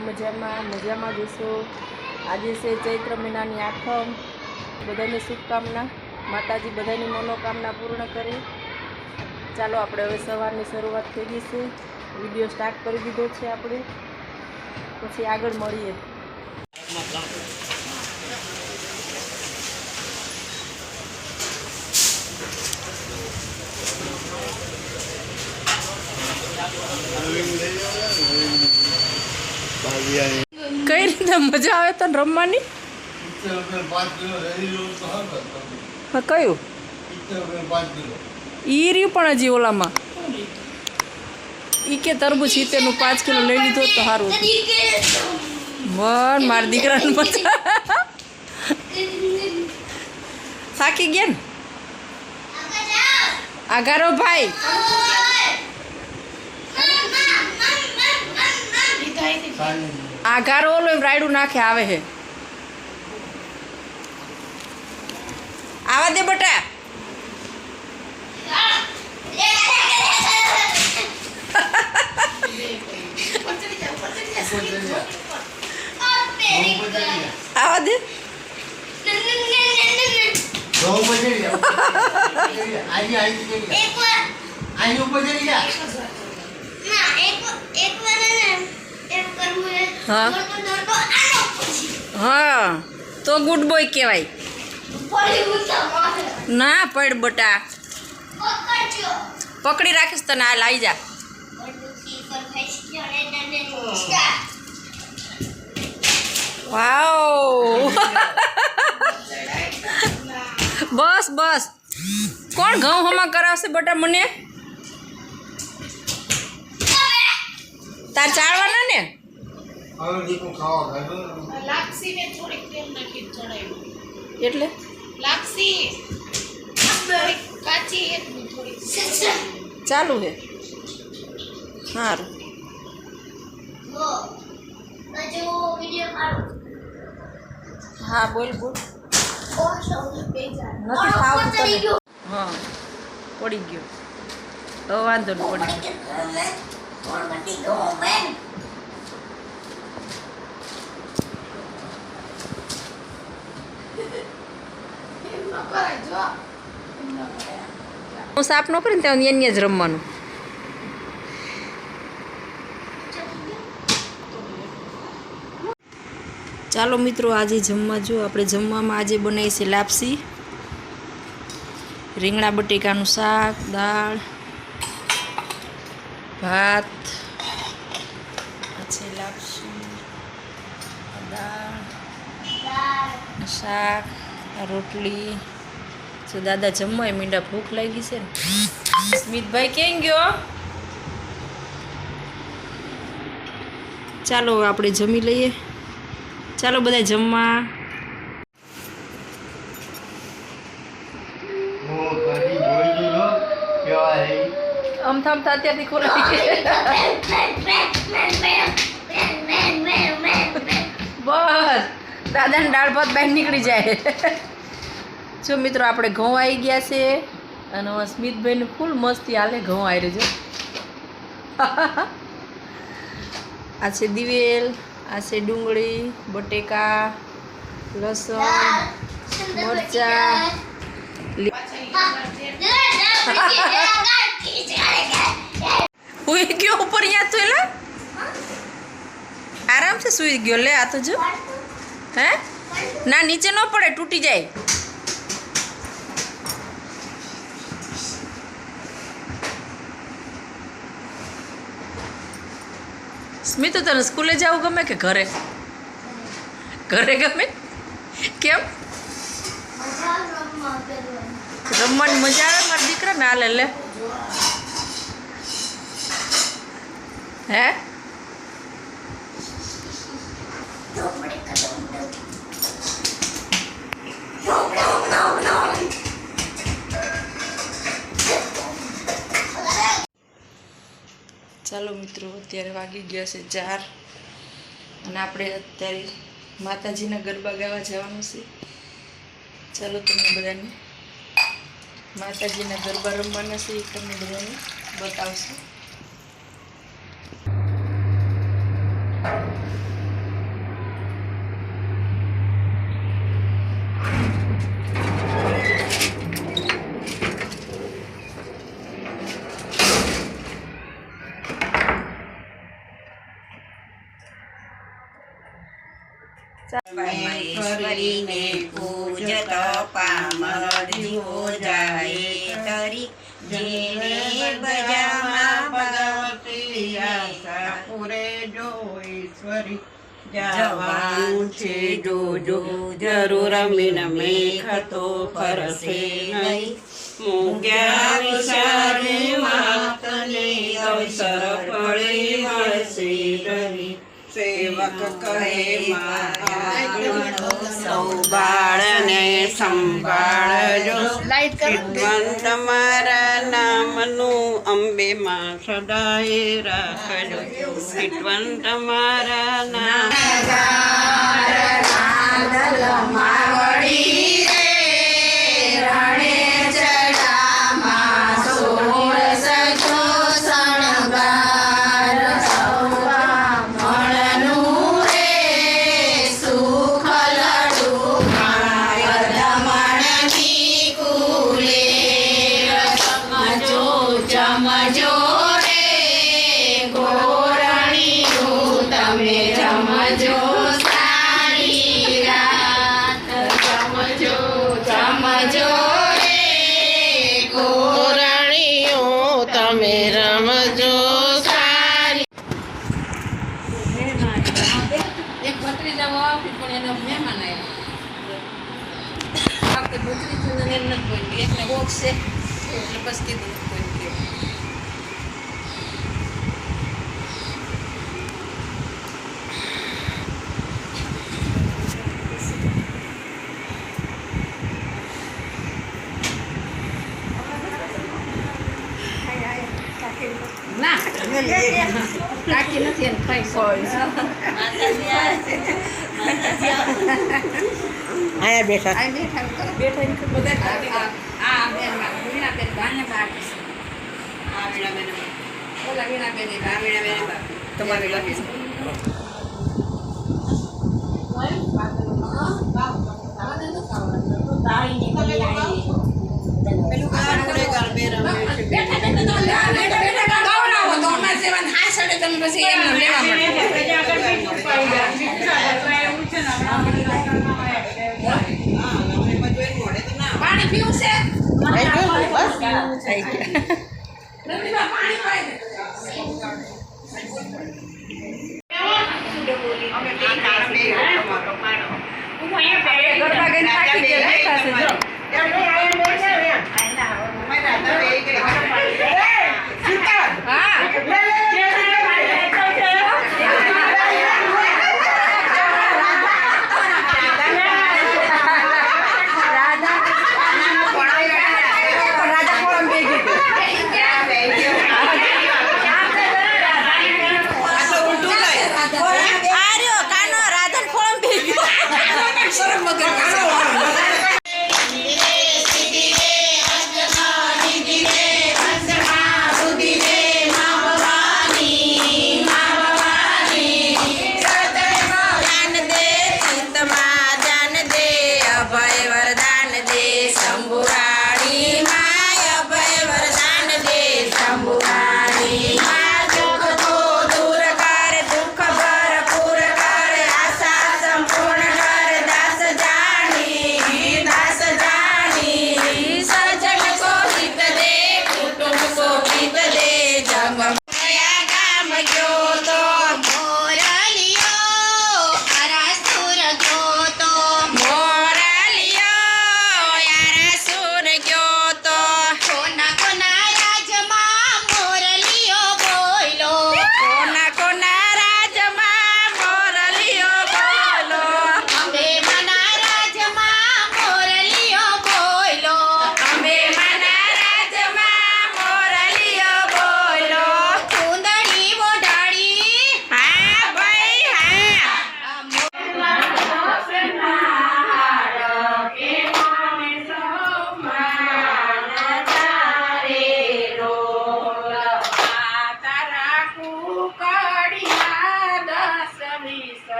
બધા મજામાં જશો। આજે છે ચૈત્ર મહિનાની આઠમ। બધાને શુભકામના। માતાજી બધાની મનોકામના પૂર્ણ કરે। ચાલો આપણે હવે સવારની શરૂઆત થઈ ગઈ છે। વિડીયો સ્ટાર્ટ કરી દીધો છે આપણે, પછી આગળ મળીએ। કઈ રીતે મજા આવે તને રમવાની? હા, કયું ઈ રહ્યું પણ હજી ઓલામાં ઈ કે તરબૂચ 70નું 5 કિલો લઈ લીધો તો સારું હતું। મારા દીકરાને મજા થાકી ગયા ને આગારો ભાઈ। આગારો ઓલો એમ રાયડું નાખે આવે હે। આવા દે બટા। આવા દે। હા તો ગુડ બોય કહેવાય। ના પડ બટા, પકડી રાખીશ તને। હાલ આવી જા। વાવ બસ બસ। કોણ ઘઉં હમા કરાવશે બટા મને? તાર ચાળવાના ને? એટલે ચાલુ હે સારું। હા બોલ બોલ। નથી ખાવતું તને? હા પડી ગયો તો વાંધો નહીં, પડી ગયો। હું સાફ ન કરીને ત્યાં એને જ રમવાનું। ચાલો મિત્રો, આજે જમવા જો આપણે જમવામાં આજે બનાવી છે લાપસી, રીંગણા બટેકાનું શાક, દાળ ભાત, પછી લાપસી, દાળ શાક, રોટલી। જો દાદા જમવાય મીંડા, ભૂખ લાગી છે ને। સ્મિતભાઈ ક્યાં ગયો? ચાલો આપણે જમી લઈએ। ચાલો બધા જમવા। અમથા અત્યારથી ખોલાવી બસ દાદાને દાળ ભાત બહાર નીકળી જાય। જો મિત્રો આપણે ઘઉં આવી ગયા છે અને સ્મિતભાઈને ફૂલ મસ્તી હાલે। ઘઉં આવી રહેજો। આ છે દિવેલ, આ છે ડુંગળી, બટેકા, લસણ, મરચા। સુઈ ગયો ઉપર યા તો? એલા આરામથી સુઈ ગયો। લે આ તો જો, હે ના નીચે ન પડે, તૂટી જાય। સ્મિત તને સ્કૂલે જવું ગમે કે ઘરે? ઘરે ગમે? કેમ? રમવાની મજા આવે મારા દીકરા ને? હાલે લે હે ચાલો મિત્રો, અત્યારે વાગી ગયા છે 4 અને આપણે અત્યારે માતાજીના ગરબા ગાવા જવાનું છે। ચાલો તમને બધાને માતાજીના ગરબા રમવાના છે એ તમને બધાને બતાવશું। મહેશ્વરીને પૂજત પામર જીવો જાય તરી જેને બજામાં ભગવતી આશા પૂરે જો ઈશ્વરી જવાનું છે જોજો જરૂર મીન મેઘ તો પરસે નહીં મૂક્યા વિચારે માતને અવસર પડે મળશે ડરી સેવક કહે સૌ બાળને સંભાળજો વિદ્વાન તમારા નામનું અંબેમાં સદાય રાખજો વિદ્વાન તમારા નામ કાકી નથી એને કઈ આયા બેઠા બેઠા બધા આ બેન વીણા બેન ગાને બાકી આ વીણા બેન ઓલા વીણા બેન આ વીણા બેન તમારે બાકી પાણી પીવું છે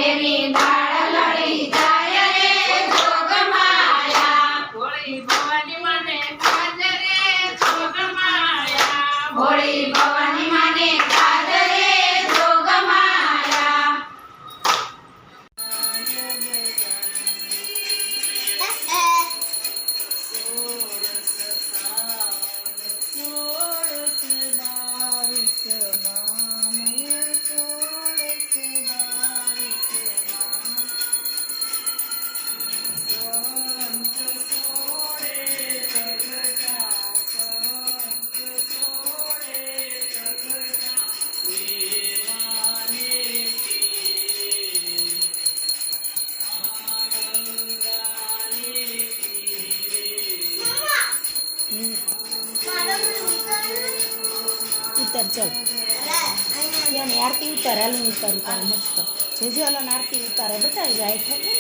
તેની દાળ લડી જાય રે જોગમાયા હોળી ભવાની મને કાજરે જોગમાયા હોળી ભવાની માને કાજરે જોગમાયા ઉતર ચલ યાની આરતી ઉતાર હાલ ઉતાર ઉતાર મસ્ત જે હાલો આરતી ઉતારે બતાવી જાય ઠીક ને